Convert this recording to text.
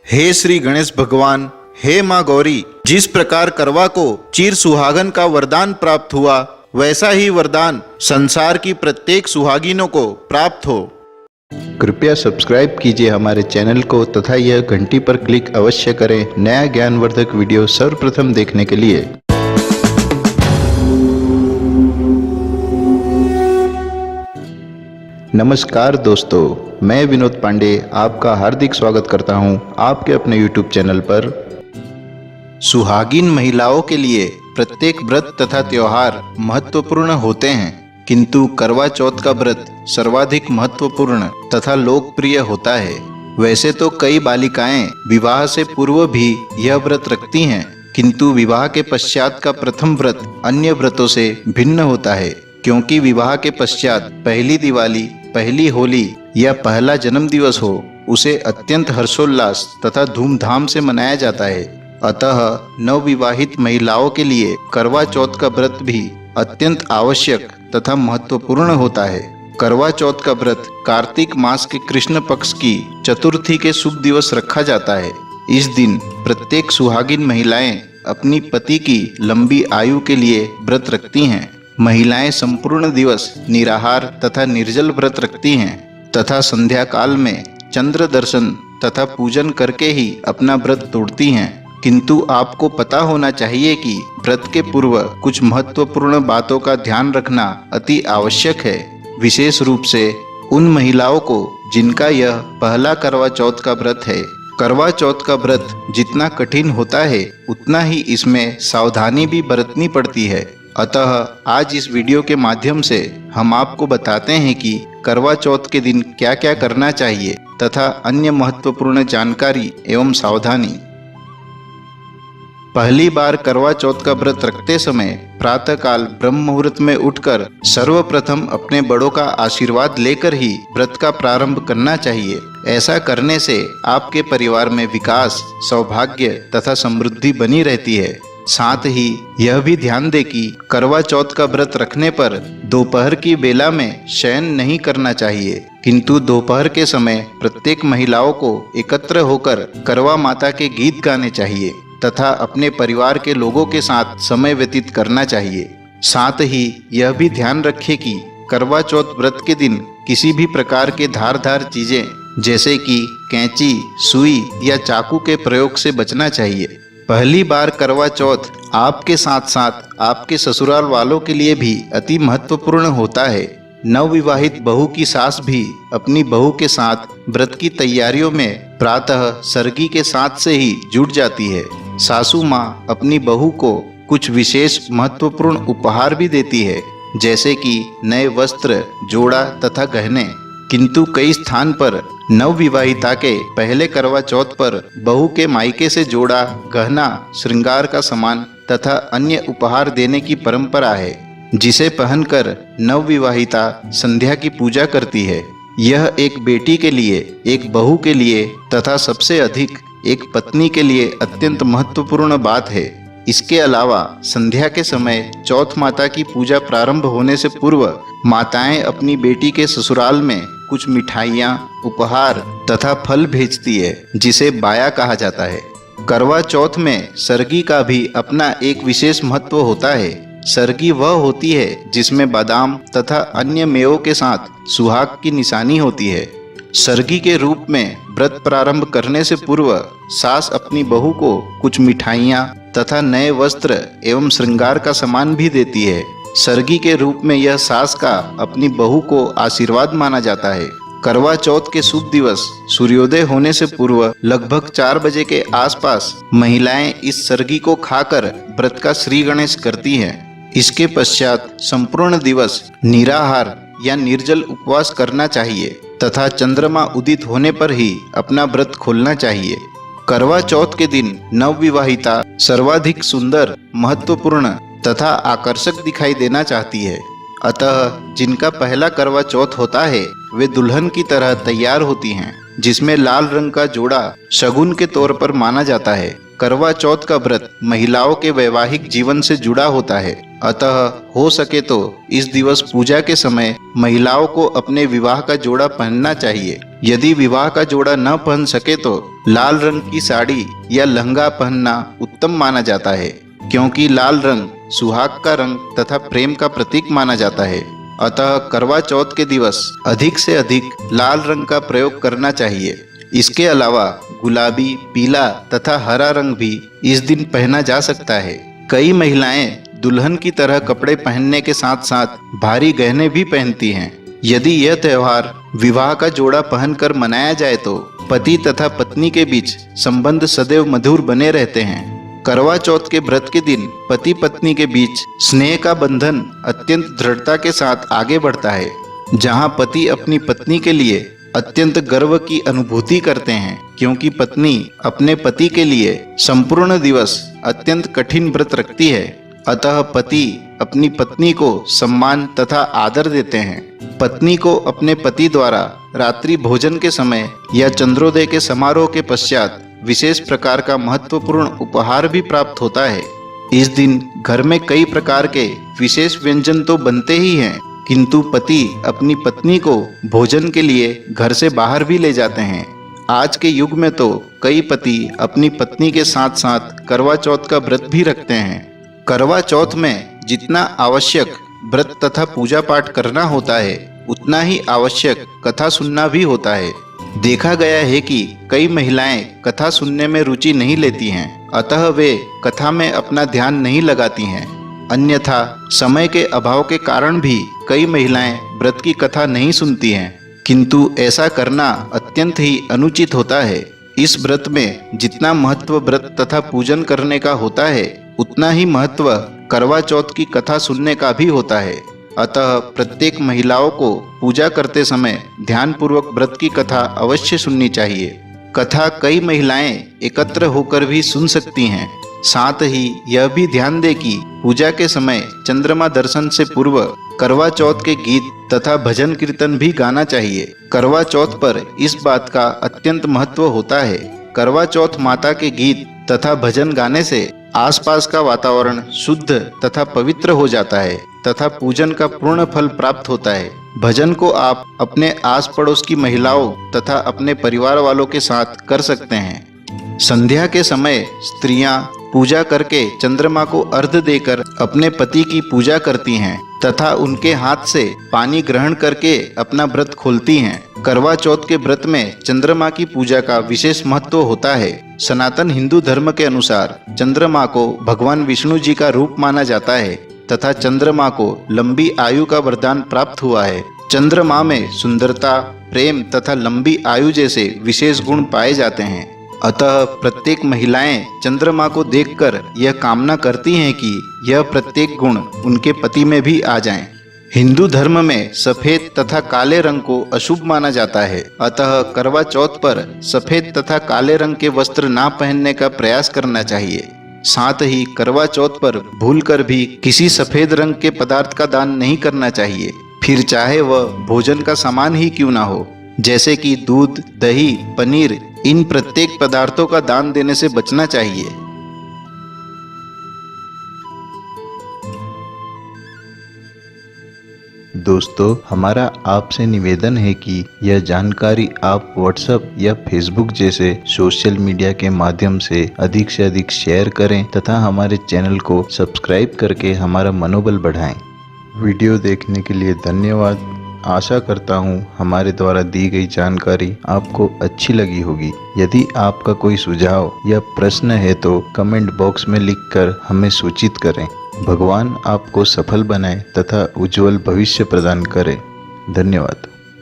हे श्री गणेश भगवान, हे माँ गौरी, जिस प्रकार करवा को चिर सुहागन का वरदान प्राप्त हुआ, वैसा ही वरदान संसार की प्रत्येक सुहागिनों को प्राप्त हो। कृपया सब्सक्राइब कीजिए हमारे चैनल को तथा यह घंटी पर क्लिक अवश्य करें नया ज्ञानवर्धक वीडियो सर्वप्रथम देखने के लिए। नमस्कार दोस्तों, मैं विनोद पांडे आपका हार्दिक स्वागत करता हूं आपके अपने YouTube चैनल पर। सुहागिन महिलाओं के लिए प्रत्येक व्रत तथा त्योहार महत्वपूर्ण होते हैं, किंतु करवा चौथ का व्रत सर्वाधिक महत्वपूर्ण तथा लोकप्रिय होता है। वैसे तो कई बालिकाएं विवाह से पूर्व भी यह व्रत रखती हैं, किंतु विवाह के पश्चात का प्रथम व्रत अन्य व्रतों से भिन्न होता है, क्योंकि विवाह के पश्चात पहली दिवाली, पहली होली या पहला जन्मदिवस हो, उसे अत्यंत हर्षोल्लास तथा धूमधाम से मनाया जाता है। अतः नवविवाहित महिलाओं के लिए करवा चौथ का व्रत भी अत्यंत आवश्यक तथा महत्वपूर्ण होता है। करवा चौथ का व्रत कार्तिक मास के कृष्ण पक्ष की चतुर्थी के शुभ दिवस रखा जाता है। इस दिन प्रत्येक सुहागिन महिलाएं अपनी पति की लंबी आयु के लिए व्रत रखती हैं। महिलाएं संपूर्ण दिवस निराहार तथा निर्जल व्रत रखती हैं तथा संध्या काल में चंद्र दर्शन तथा पूजन करके ही अपना व्रत तोड़ती हैं। किंतु आपको पता होना चाहिए कि व्रत के पूर्व कुछ महत्वपूर्ण बातों का ध्यान रखना अति आवश्यक है, विशेष रूप से उन महिलाओं को जिनका यह पहला करवा चौथ का व्रत है। करवा चौथ का व्रत जितना कठिन होता है, उतना ही इसमें सावधानी भी बरतनी पड़ती है। अतः आज इस वीडियो के माध्यम से हम आपको बताते हैं कि करवा चौथ के दिन क्या क्या करना चाहिए तथा अन्य महत्वपूर्ण जानकारी एवं सावधानी। पहली बार करवा चौथ का व्रत रखते समय प्रातःकाल ब्रह्म मुहूर्त में उठकर सर्वप्रथम अपने बड़ों का आशीर्वाद लेकर ही व्रत का प्रारंभ करना चाहिए। ऐसा करने से आपके परिवार में विकास, सौभाग्य तथा समृद्धि बनी रहती है। साथ ही यह भी ध्यान दें कि करवा चौथ का व्रत रखने पर दोपहर की बेला में शयन नहीं करना चाहिए, किंतु दोपहर के समय प्रत्येक महिलाओं को एकत्र होकर करवा माता के गीत गाने चाहिए तथा अपने परिवार के लोगों के साथ समय व्यतीत करना चाहिए। साथ ही यह भी ध्यान रखें कि करवा चौथ व्रत के दिन किसी भी प्रकार के धारदार चीजें जैसे कि कैंची, सुई या चाकू के प्रयोग से बचना चाहिए। पहली बार करवा चौथ आपके साथ साथ आपके ससुराल वालों के लिए भी अति महत्वपूर्ण होता है। नवविवाहित बहू की सास भी अपनी बहू के साथ व्रत की तैयारियों में प्रातः सरगी के साथ से ही जुट जाती है। सासू माँ अपनी बहू को कुछ विशेष महत्वपूर्ण उपहार भी देती है, जैसे कि नए वस्त्र, जोड़ा तथा गहने। किंतु कई स्थान पर नवविवाहिता के पहले करवा चौथ पर बहू के मायके से जोड़ा, गहना, श्रृंगार का सामान तथा अन्य उपहार देने की परंपरा है, जिसे पहनकर नवविवाहिता संध्या की पूजा करती है। यह एक बेटी के लिए, एक बहू के लिए तथा सबसे अधिक एक पत्नी के लिए अत्यंत महत्वपूर्ण बात है। इसके अलावा संध्या के समय चौथ माता की पूजा प्रारंभ होने से पूर्व माताएं अपनी बेटी के ससुराल में कुछ मिठाइयाँ, उपहार तथा फल भेजती है, जिसे बाया कहा जाता है। करवा चौथ में सरगी का भी अपना एक विशेष महत्व होता है। सरगी वह होती है जिसमें बादाम तथा अन्य मेवों के साथ सुहाग की निशानी होती है। सरगी के रूप में व्रत प्रारंभ करने से पूर्व सास अपनी बहू को कुछ मिठाइयाँ तथा नए वस्त्र एवं श्रृंगार का सामान भी देती है। सरगी के रूप में यह सास का अपनी बहू को आशीर्वाद माना जाता है। करवा चौथ के शुभ दिवस सूर्योदय होने से पूर्व लगभग 4 बजे के आसपास महिलाएं इस सरगी को खाकर व्रत का श्री गणेश करती हैं। इसके पश्चात संपूर्ण दिवस निराहार या निर्जल उपवास करना चाहिए तथा चंद्रमा उदित होने पर ही अपना व्रत खोलना चाहिए। करवा चौथ के दिन नवविवाहिता सर्वाधिक सुंदर, महत्वपूर्ण तथा आकर्षक दिखाई देना चाहती है। अतः जिनका पहला करवा चौथ होता है, वे दुल्हन की तरह तैयार होती हैं, जिसमें लाल रंग का जोड़ा शगुन के तौर पर माना जाता है। करवा चौथ का व्रत महिलाओं के वैवाहिक जीवन से जुड़ा होता है। अतः हो सके तो इस दिवस पूजा के समय महिलाओं को अपने विवाह का जोड़ा पहनना चाहिए। यदि विवाह का जोड़ा न पहन सके तो लाल रंग की साड़ी या लहंगा पहनना उत्तम माना जाता है, क्योंकि लाल रंग सुहाग का रंग तथा प्रेम का प्रतीक माना जाता है। अतः करवा चौथ के दिवस अधिक से अधिक लाल रंग का प्रयोग करना चाहिए। इसके अलावा गुलाबी, पीला तथा हरा रंग भी इस दिन पहना जा सकता है। कई महिलाएं दुल्हन की तरह कपड़े पहनने के साथ साथ भारी गहने भी पहनती हैं। यदि यह त्योहार विवाह का जोड़ा पहनकर मनाया जाए तो पति तथा पत्नी के बीच संबंध सदैव मधुर बने रहते हैं। करवा चौथ के व्रत के दिन पति पत्नी के बीच स्नेह का बंधन अत्यंत दृढ़ता के साथ आगे बढ़ता है, जहां पति अपनी पत्नी के लिए अत्यंत गर्व की अनुभूति करते हैं, क्योंकि पत्नी अपने पति के लिए संपूर्ण दिवस अत्यंत कठिन व्रत रखती है। अतः पति अपनी पत्नी को सम्मान तथा आदर देते हैं। पत्नी को अपने पति द्वारा रात्रि भोजन के समय या चंद्रोदय के समारोह के पश्चात विशेष प्रकार का महत्वपूर्ण उपहार भी प्राप्त होता है। इस दिन घर में कई प्रकार के विशेष व्यंजन तो बनते ही हैं, किंतु पति अपनी पत्नी को भोजन के लिए घर से बाहर भी ले जाते हैं। आज के युग में तो कई पति अपनी पत्नी के साथ साथ करवा चौथ का व्रत भी रखते हैं। करवा चौथ में जितना आवश्यक व्रत तथा पूजा पाठ करना होता है, उतना ही आवश्यक कथा सुनना भी होता है। देखा गया है कि कई महिलाएं कथा सुनने में रुचि नहीं लेती हैं, अतः वे कथा में अपना ध्यान नहीं लगाती हैं। अन्यथा समय के अभाव के कारण भी कई महिलाएं व्रत की कथा नहीं सुनती हैं, किंतु ऐसा करना अत्यंत ही अनुचित होता है। इस व्रत में जितना महत्व व्रत तथा पूजन करने का होता है, उतना ही महत्व करवा चौथ की कथा सुनने का भी होता है। अतः प्रत्येक महिलाओं को पूजा करते समय ध्यानपूर्वक व्रत की कथा अवश्य सुननी चाहिए। कथा कई महिलाएं एकत्र होकर भी सुन सकती हैं। साथ ही यह भी ध्यान दें कि पूजा के समय चंद्रमा दर्शन से पूर्व करवा चौथ के गीत तथा भजन कीर्तन भी गाना चाहिए। करवा चौथ पर इस बात का अत्यंत महत्व होता है। करवा चौथ माता के गीत तथा भजन गाने से आसपास का वातावरण शुद्ध तथा पवित्र हो जाता है तथा पूजन का पूर्ण फल प्राप्त होता है। भजन को आप अपने आस पड़ोस की महिलाओं तथा अपने परिवार वालों के साथ कर सकते हैं। संध्या के समय स्त्रियां पूजा करके चंद्रमा को अर्घ्य देकर अपने पति की पूजा करती हैं तथा उनके हाथ से पानी ग्रहण करके अपना व्रत खोलती हैं। करवा चौथ के व्रत में चंद्रमा की पूजा का विशेष महत्व होता है। सनातन हिंदू धर्म के अनुसार चंद्रमा को भगवान विष्णु जी का रूप माना जाता है तथा चंद्रमा को लंबी आयु का वरदान प्राप्त हुआ है। चंद्रमा में सुंदरता, प्रेम तथा लंबी आयु जैसे विशेष गुण पाए जाते हैं। अतः प्रत्येक महिलाएं चंद्रमा को देखकर यह कामना करती हैं कि यह प्रत्येक गुण उनके पति में भी आ जाएं। हिंदू धर्म में सफेद तथा काले रंग को अशुभ माना जाता है। अतः करवा चौथ पर सफेद तथा काले रंग के वस्त्र ना पहनने का प्रयास करना चाहिए। साथ ही करवा चौथ पर भूलकर भी किसी सफेद रंग के पदार्थ का दान नहीं करना चाहिए, फिर चाहे वह भोजन का सामान ही क्यों ना हो, जैसे कि दूध, दही, पनीर। इन प्रत्येक पदार्थों का दान देने से बचना चाहिए। दोस्तों, हमारा आपसे निवेदन है कि यह जानकारी आप व्हाट्सएप या फेसबुक जैसे सोशल मीडिया के माध्यम से अधिक शेयर करें तथा हमारे चैनल को सब्सक्राइब करके हमारा मनोबल बढ़ाएं। वीडियो देखने के लिए धन्यवाद। आशा करता हूँ हमारे द्वारा दी गई जानकारी आपको अच्छी लगी होगी। यदि आपका कोई सुझाव या प्रश्न है तो कमेंट बॉक्स में लिखकर हमें सूचित करें। भगवान आपको सफल बनाए तथा उज्जवल भविष्य प्रदान करे। धन्यवाद।